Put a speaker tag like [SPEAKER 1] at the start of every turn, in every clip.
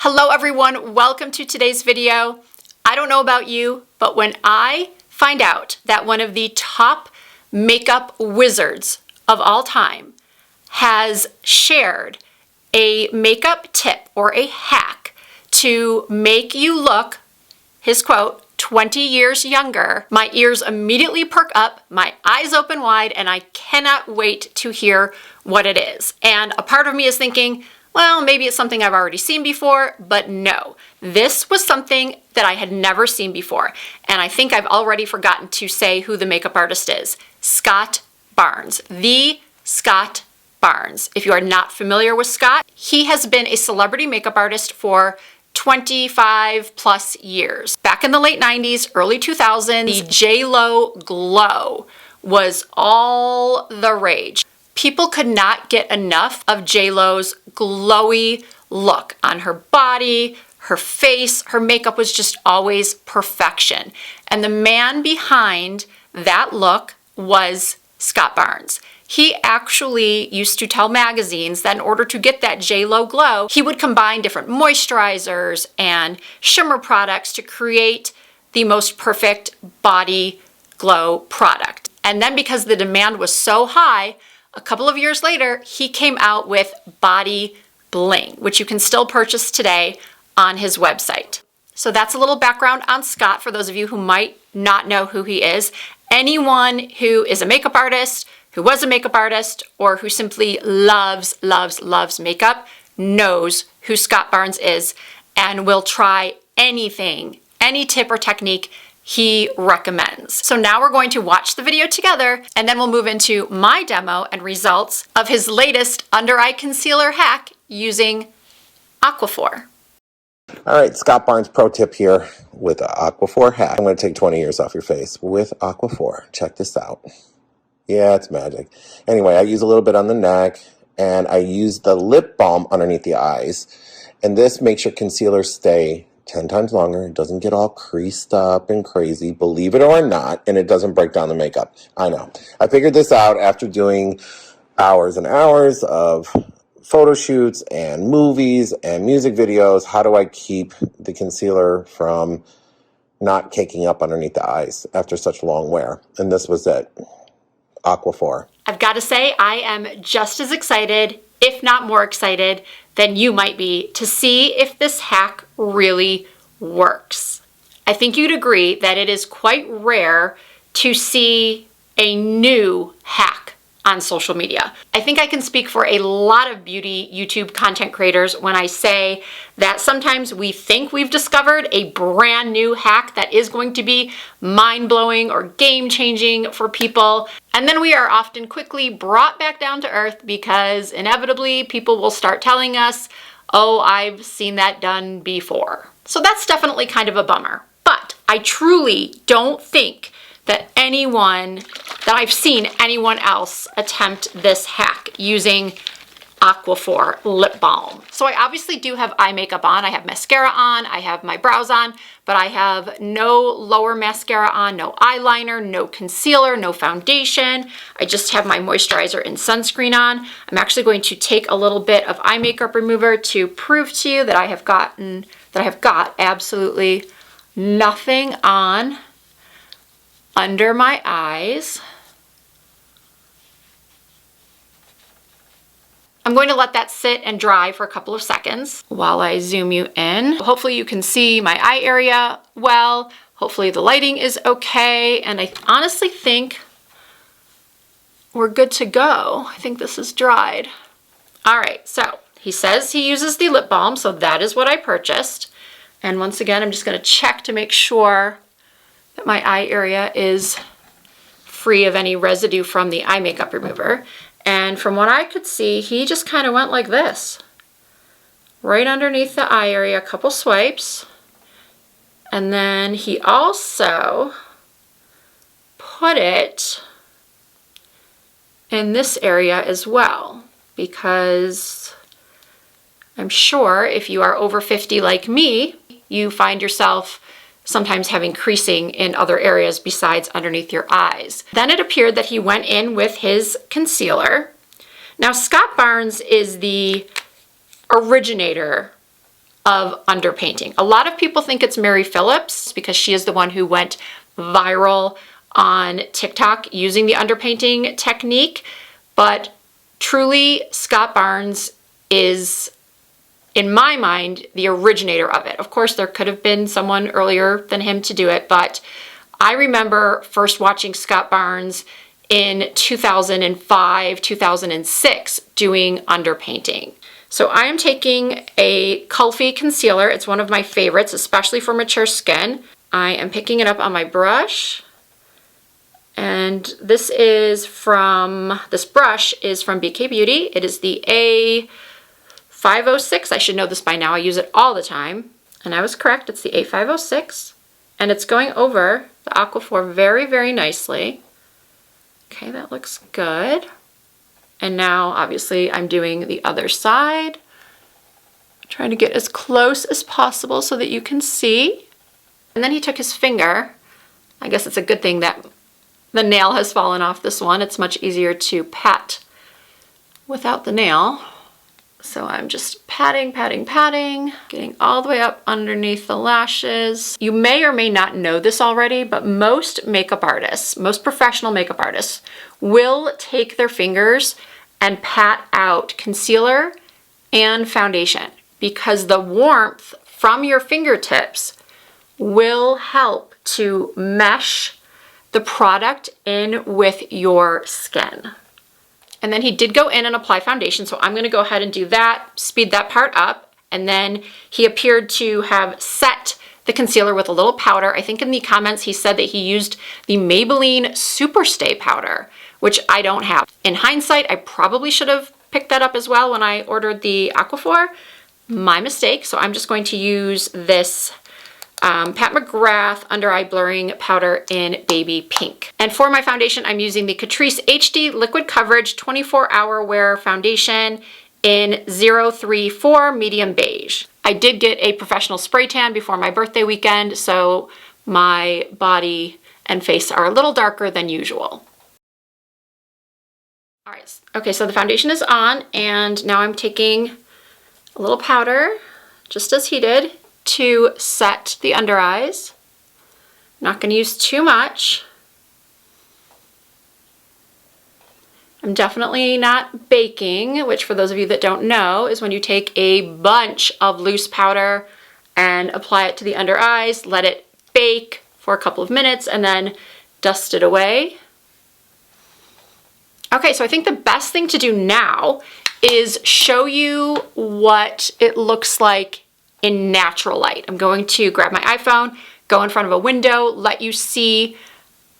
[SPEAKER 1] Hello everyone, welcome to today's video. I don't know about you, but when I find out that one of the top makeup wizards of all time has shared a makeup tip or a hack to make you look, his quote, 20 years younger, my ears immediately perk up, my eyes open wide, and I cannot wait to hear what it is. And a part of me is thinking, well, maybe it's something I've already seen before, but no. This was something that I had never seen before, and I think I've already forgotten to say who the makeup artist is. Scott Barnes, the Scott Barnes. If you are not familiar with Scott, he has been a celebrity makeup artist for 25 plus years. Back in the late 90s, early 2000s, the J-Lo glow was all the rage. People could not get enough of J-Lo's glowy look on her body, her face. Her makeup was just always perfection. And the man behind that look was Scott Barnes. He actually used to tell magazines that in order to get that J-Lo glow, he would combine different moisturizers and shimmer products to create the most perfect body glow product. And then because the demand was so high, a couple of years later, he came out with Body Bling, which you can still purchase today on his website. So that's a little background on Scott for those of you who might not know who he is. Anyone who is a makeup artist, who was a makeup artist, or who simply loves makeup knows who Scott Barnes is and will try anything, any tip or technique he recommends. So now we're going to watch the video together, and then we'll move into my demo and results of his latest under eye concealer hack using Aquaphor.
[SPEAKER 2] All right, Scott Barnes pro tip here with Aquaphor hack. I'm going to take 20 years off your face with Aquaphor. Check this out. Yeah, it's magic. Anyway, I use a little bit on the neck, and I use the lip balm underneath the eyes. And this makes your concealer stay 10 times longer. It doesn't get all creased up and crazy, believe it or not, and it doesn't break down the makeup. I know. I figured this out after doing hours and hours of photo shoots and movies and music videos. How do I keep the concealer from not caking up underneath the eyes after such long wear? And this was it. Aquaphor.
[SPEAKER 1] I've got to say, I am just as excited, if not more excited, than you might be to see if this hack really works. I think you'd agree that it is quite rare to see a new hack on social media. I think I can speak for a lot of beauty YouTube content creators when I say that sometimes we think we've discovered a brand new hack that is going to be mind-blowing or game-changing for people, and then we are often quickly brought back down to earth because inevitably people will start telling us, oh, I've seen that done before. So that's definitely kind of a bummer. But I truly don't think that I've seen anyone else attempt this hack using Aquaphor lip balm. So I obviously do have eye makeup on. I have mascara on, I have my brows on, but I have no lower mascara on, no eyeliner, no concealer, no foundation. I just have my moisturizer and sunscreen on. I'm actually going to take a little bit of eye makeup remover to prove to you that I have got absolutely nothing on under my eyes. I'm going to let that sit and dry for a couple of seconds while I zoom you in. Hopefully you can see my eye area well. Hopefully the lighting is okay. And I honestly think we're good to go. I think this is dried. All right, so he says he uses the lip balm, so that is what I purchased. And once again, I'm just gonna check to make sure that my eye area is free of any residue from the eye makeup remover. And from what I could see, he just kind of went like this. Right underneath the eye area, a couple swipes. And then he also put it in this area as well, because I'm sure if you are over 50 like me, you find yourself sometimes having creasing in other areas besides underneath your eyes. Then it appeared that he went in with his concealer. Now, Scott Barnes is the originator of underpainting. A lot of people think it's Mary Phillips because she is the one who went viral on TikTok using the underpainting technique, but truly Scott Barnes is, in my mind, the originator of it. Of course, there could have been someone earlier than him to do it, but I remember first watching Scott Barnes in 2005, 2006 doing underpainting. So I am taking a Kulfi concealer. It's one of my favorites, especially for mature skin. I am picking it up on my brush. And this brush is from BK Beauty. It is the A506. I should know this by now. I use it all the time. And I was correct. It's the A506. And it's going over the Aquaphor very, very nicely. Okay, that looks good. And now, obviously, I'm doing the other side. I'm trying to get as close as possible so that you can see. And then he took his finger. I guess it's a good thing that the nail has fallen off this one. It's much easier to pat without the nail. So I'm just patting, patting, patting, getting all the way up underneath the lashes. You may or may not know this already, but most makeup artists, most professional makeup artists, will take their fingers and pat out concealer and foundation because the warmth from your fingertips will help to mesh the product in with your skin. And then he did go in and apply foundation, so I'm gonna go ahead and do that, speed that part up, and then he appeared to have set the concealer with a little powder. I think in the comments he said that he used the Maybelline Superstay powder, which I don't have. In hindsight, I probably should have picked that up as well when I ordered the Aquaphor. My mistake, so I'm just going to use this Pat McGrath Under Eye Blurring Powder in Baby Pink. And for my foundation, I'm using the Catrice HD Liquid Coverage 24-Hour Wear Foundation in 034 Medium Beige. I did get a professional spray tan before my birthday weekend, so my body and face are a little darker than usual. All right, okay, so the foundation is on, and now I'm taking a little powder, just as he did, to set the under eyes. Not going to use too much. I'm definitely not baking, which for those of you that don't know is when you take a bunch of loose powder and apply it to the under eyes, let it bake for a couple of minutes, and then dust it away. Okay, so I think the best thing to do now is show you what it looks like in natural light. I'm going to grab my iPhone, go in front of a window, let you see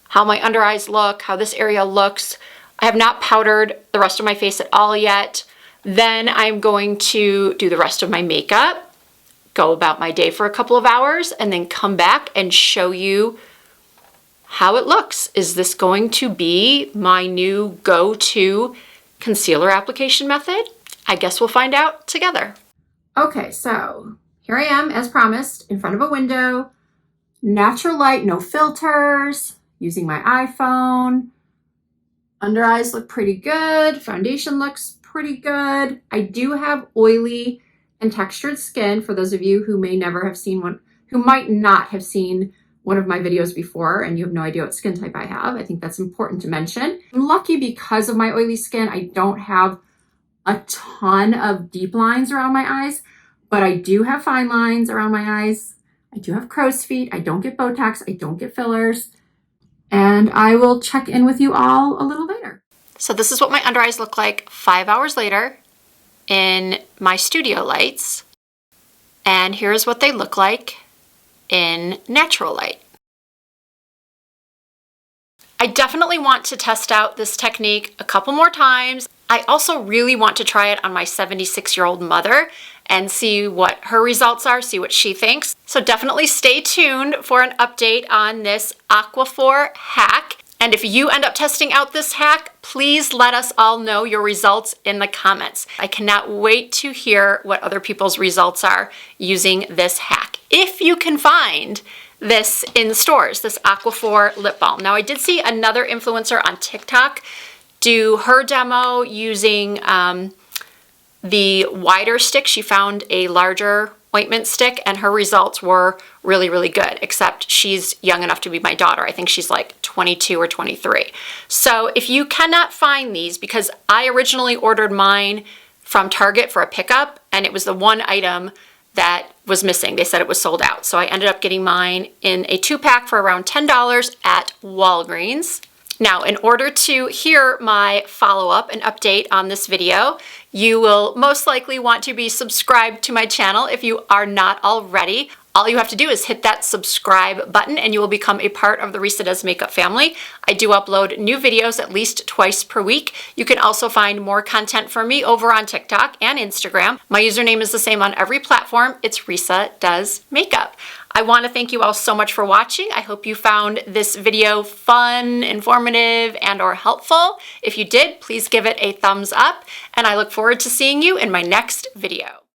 [SPEAKER 1] how my under eyes look, how this area looks. I have not powdered the rest of my face at all yet. Then I'm going to do the rest of my makeup, go about my day for a couple of hours, and then come back and show you how it looks. Is this going to be my new go-to concealer application method? I guess we'll find out together. Okay, so here I am, as promised, in front of a window, natural light, no filters, using my iPhone. Under eyes look pretty good. Foundation looks pretty good. I do have oily and textured skin for those of you who may never have seen one, who might not have seen one of my videos before and you have no idea what skin type I have. I think that's important to mention. I'm lucky because of my oily skin. I don't have a ton of deep lines around my eyes, but I do have fine lines around my eyes. I do have crow's feet. I don't get Botox. I don't get fillers. And I will check in with you all a little later. So this is what my under eyes look like 5 hours later in my studio lights. And here's what they look like in natural light. I definitely want to test out this technique a couple more times. I also really want to try it on my 76-year-old mother and see what her results are, see what she thinks. So definitely stay tuned for an update on this Aquaphor hack. And if you end up testing out this hack, please let us all know your results in the comments. I cannot wait to hear what other people's results are using this hack. If you can find this in stores, this Aquaphor lip balm. Now I did see another influencer on TikTok do her demo using the wider stick. She found a larger ointment stick, and her results were really, really good, except she's young enough to be my daughter. I think she's like 22 or 23. So if you cannot find these, because I originally ordered mine from Target for a pickup, and it was the one item that was missing. They said it was sold out. So I ended up getting mine in a 2-pack for around $10 at Walgreens. Now, in order to hear my follow-up and update on this video, you will most likely want to be subscribed to my channel if you are not already. All you have to do is hit that subscribe button and you will become a part of the Risa Does Makeup family. I do upload new videos at least twice per week. You can also find more content from me over on TikTok and Instagram. My username is the same on every platform. It's Risa Does Makeup. I want to thank you all so much for watching. I hope you found this video fun, informative, and or helpful. If you did, please give it a thumbs up, and I look forward to seeing you in my next video.